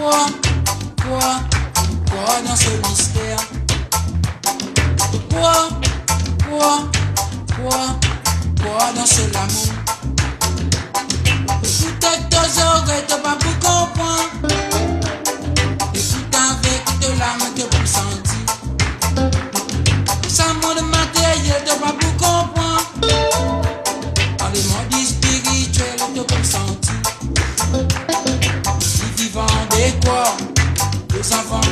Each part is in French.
Quoi dans ce mystère? Quoi dans ce l'amour? Écoute avec tes oreilles, t'as pas pour comprendre. Écoute avec de l'âme, t'as pour sentir. Sans monde matériel, t'as pas pour comprendre. Dans les mondes spirituels, t'as pour sentir. Ils vivent en décor, les enfants.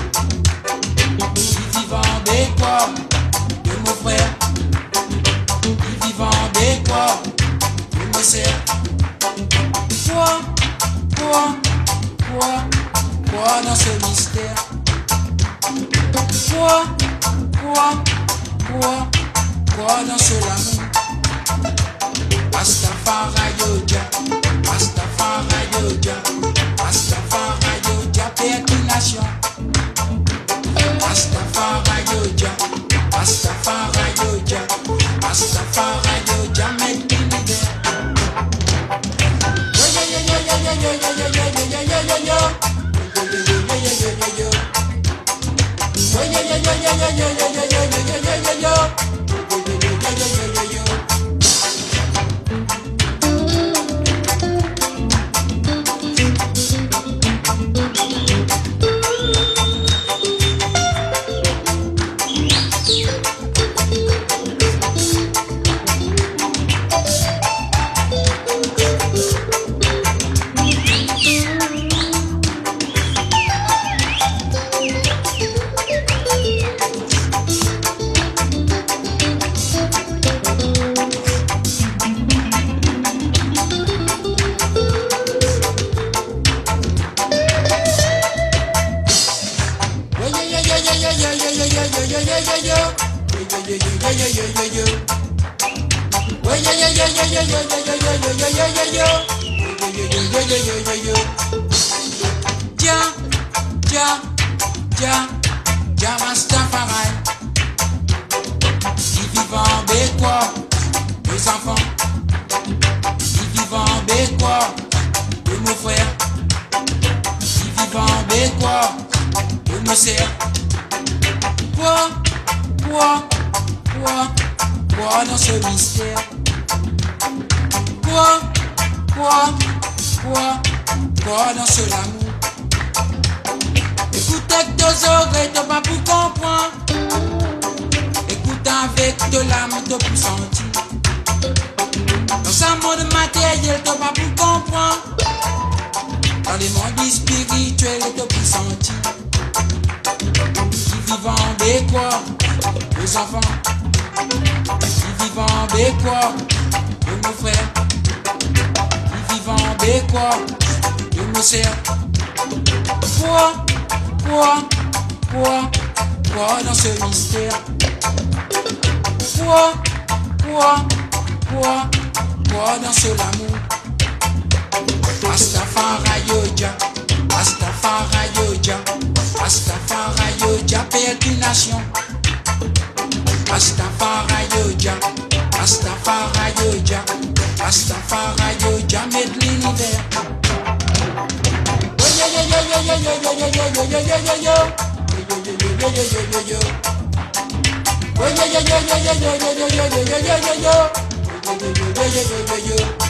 Ils vivent en décor, de mon frère. Ils vivent en décor, de mes sœurs. Quoi dans ce mystère? Quoi dans ce l'amour? Rastafari Jah, Rastafari Jah, Rastafari Jah, paix toute nation. Rastafari Jah, Rastafari Jah, Rastafari Jah, make l'univers. Jah Rastafari. Ils vivent en Bécois, mes enfants. Ils vivent en Bécois, de mes frères. Ils vivent en Bécois, de mes sœurs. Quoi dans ce mystère? Quoi dans ce l'amour? Écoute avec tes oreilles, t'as pas pour comprendre. Écoute avec de l'âme, t'as pour sentir. Dans un monde matériel, t'as pas pour comprendre. Dans les mondes spirituels, t'as pour sentir. Ils vivent en Bécois, les enfants. Ils vivent en Bécois, de mes frères. Ils vivent en Bécois, de mes sœurs. Quoi dans ce mystère? Quoi dans ce l'amour? Rastafari Jah, Rastafari Jah, Rastafari Jah, paix toute nation. Rastafari Jah, Rastafari Jah, Rastafari Jah, make l'univers. Yo.